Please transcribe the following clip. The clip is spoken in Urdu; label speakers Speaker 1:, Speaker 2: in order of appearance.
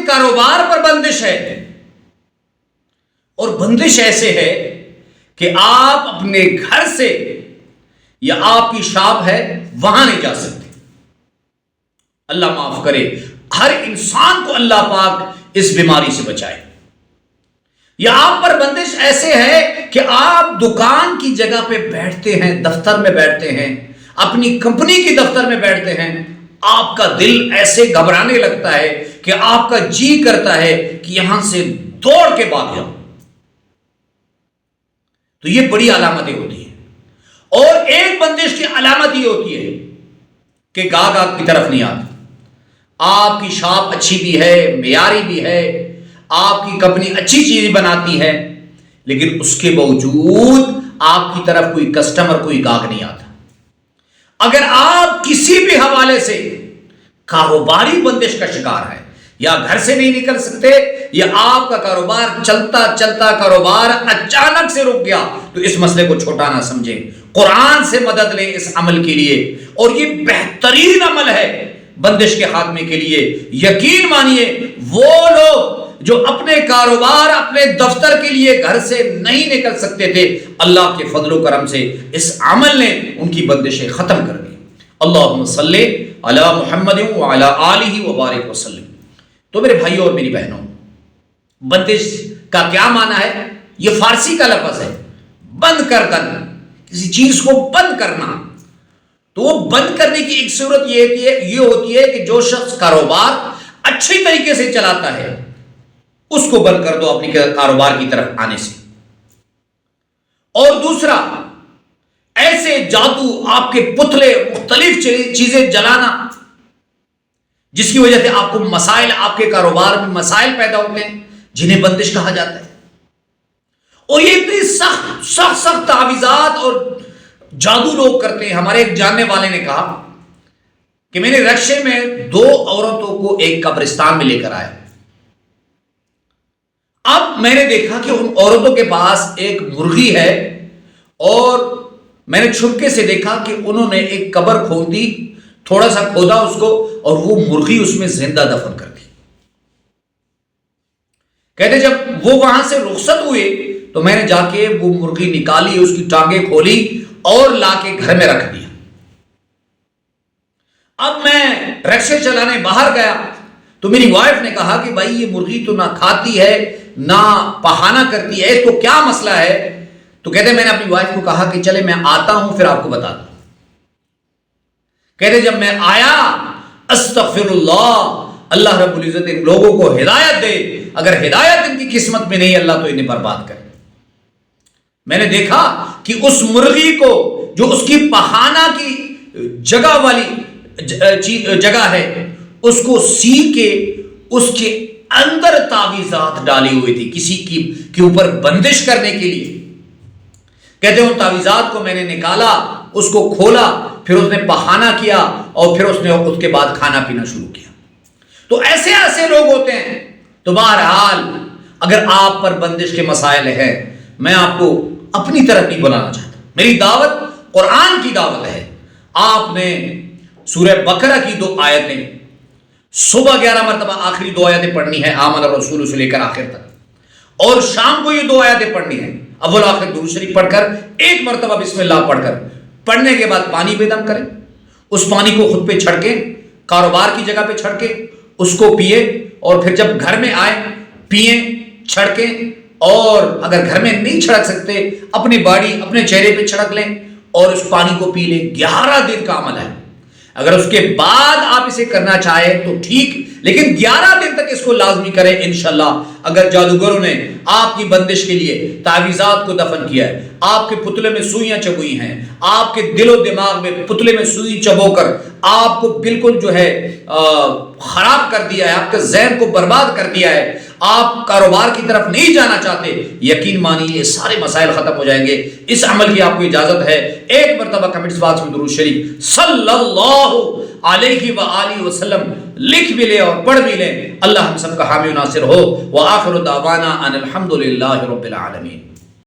Speaker 1: کاروبار پر بندش ہے، اور بندش ایسے ہے کہ آپ اپنے گھر سے یا آپ کی شاپ ہے وہاں نہیں جا سکتے۔ اللہ معاف کرے، ہر انسان کو اللہ پاک اس بیماری سے بچائے۔ یا آپ پر بندش ایسے ہے کہ آپ دکان کی جگہ پہ بیٹھتے ہیں، دفتر میں بیٹھتے ہیں، اپنی کمپنی کی دفتر میں بیٹھتے ہیں، آپ کا دل ایسے گھبرانے لگتا ہے کہ آپ کا جی کرتا ہے کہ یہاں سے دوڑ کے بھاگ جاؤ۔ تو یہ بڑی علامتیں ہوتی ہیں۔ اور ایک بندش کی علامت یہ ہوتی ہے کہ گاہک آپ کی طرف نہیں آتا۔ آپ کی شاپ اچھی بھی ہے، معیاری بھی ہے، آپ کی کمپنی اچھی چیزیں بناتی ہے، لیکن اس کے باوجود آپ کی طرف کوئی کسٹمر، کوئی گاہک نہیں آتا۔ اگر آپ کسی بھی حوالے سے کاروباری بندش کا شکار ہے، یا گھر سے نہیں نکل سکتے، یا آپ کا کاروبار چلتا چلتا کاروبار اچانک سے رک گیا، تو اس مسئلے کو چھوٹا نہ سمجھیں، قرآن سے مدد لیں اس عمل کے لیے۔ اور یہ بہترین عمل ہے بندش کے خاتمے کے لیے۔ یقین مانیے، وہ لوگ جو اپنے کاروبار، اپنے دفتر کے لیے گھر سے نہیں نکل سکتے تھے، اللہ کے فضل و کرم سے اس عمل نے ان کی بندشیں ختم کر دی۔ اللہم صلی علی محمد وعلی آلہ وبارک وسلم۔ تو میرے بھائیوں اور میری بہنوں، بندش کا کیا معنی ہے؟ یہ فارسی کا لفظ ہے، بند کر دینا، کسی چیز کو بند کرنا۔ تو وہ بند کرنے کی ایک صورت یہ ہوتی ہے کہ جو شخص کاروبار اچھی طریقے سے چلاتا ہے، اس کو بند کر دو اپنی کاروبار کی طرف آنے سے۔ اور دوسرا، ایسے جادو، آپ کے پتلے، مختلف چیزیں جلانا جس کی وجہ سے آپ کو مسائل، آپ کے کاروبار میں مسائل پیدا ہوتے ہیں، جنہیں بندش کہا جاتا ہے۔ اور یہ اتنی سخت تعویذات اور جادو لوگ کرتے ہیں۔ ہمارے ایک جاننے والے نے کہا کہ میں نے رکشے میں 2 عورتوں کو ایک قبرستان میں لے کر آیا۔ اب میں نے دیکھا کہ ان عورتوں کے پاس ایک مرغی ہے، اور میں نے چھپکے سے دیکھا کہ انہوں نے ایک قبر کھود دی، تھوڑا سا کھودا اس کو، اور وہ مرغی اس میں زندہ دفن کر دی۔ کہتے جب وہ وہاں سے رخصت ہوئے تو میں نے جا کے وہ مرغی نکالی، اس کی ٹانگیں کھولی اور لا کے گھر میں رکھ دیا۔ اب میں رکشے چلانے باہر گیا تو میری وائف نے کہا کہ بھائی یہ مرغی تو نہ کھاتی ہے نہ پہانا کرتی ہے، تو کیا مسئلہ ہے؟ تو کہتے میں نے اپنی وائف کو کہا کہ چلے میں آتا ہوں پھر آپ کو بتا دوں۔ کہتے جب میں آیا، استغفر اللہ رب العزت ان لوگوں کو ہدایت دے، اگر ہدایت ان کی قسمت میں نہیں، اللہ تو انہیں برباد کرے۔ میں نے دیکھا کہ اس مرغی کو، جو اس کی پہانا کی جگہ والی جگہ ہے، اس کو سی کے اس کے اندر تعویذات ڈالی ہوئی تھی، کسی کے اوپر بندش کرنے کے لیے۔ کہتے ہیں ان تعویذات کو میں نے نکالا، اس کو کھولا، پھر اس نے پہانا کیا، اور پھر اس نے اس کے بعد کھانا پینا شروع کیا۔ تو ایسے لوگ ہوتے ہیں۔ تو بہرحال اگر آپ پر بندش کے مسائل ہیں، میں آپ کو اپنی طرف نہیں بلانا چاہتا، میری دعوت قرآن کی دعوت ہے۔ آپ نے سورہ بقرہ کی 2 آیتیں صبح 11 مرتبہ آخری 2 آیتیں پڑھنی ہے، آمن الرسول سے لے کر آخر تک، اور شام کو یہ 2 آیتیں پڑھنی ہے، اول آخر درود شریف پڑھ کر، 1 مرتبہ بسم اللہ پڑھ کر، پڑھنے کے بعد پانی بے دم کریں، اس پانی کو خود پہ چھڑکیں، کاروبار کی جگہ پہ چھڑکیں، اس کو پیے، اور پھر جب گھر میں آئے پیئیں، چھڑکیں، اور اگر گھر میں نہیں چھڑک سکتے اپنی باڈی، اپنے چہرے پہ چھڑک لیں اور اس پانی کو پی لیں۔ 11 دن کا عمل ہے، اگر اس کے بعد آپ اسے کرنا چاہیں تو ٹھیک، لیکن 11 دن تک اس کو لازمی کریں انشاءاللہ۔ اگر جادوگروں نے آپ کی بندش کے لیے تعویذات کو دفن کیا ہے، آپ کے پتلے میں سوئیاں چبوئی ہیں، آپ کے دل و دماغ میں پتلے میں سوئی چبو کر آپ کو بالکل جو ہے خراب کر دیا ہے، آپ کے ذہن کو برباد کر دیا ہے، آپ کاروبار کی طرف نہیں جانا چاہتے، یقین مانیے یہ سارے مسائل ختم ہو جائیں گے۔ اس عمل کی آپ کو اجازت ہے، 1 مرتبہ کمنٹس باکس میں درود شریف صلی اللہ علیہ وآلہ وسلم لکھ بھی لیں اور پڑھ بھی لیں۔ اللہ ہم سب کا حامی و ناصر ہو۔ وآخر دعوانا ان الحمد للہ رب العالمین۔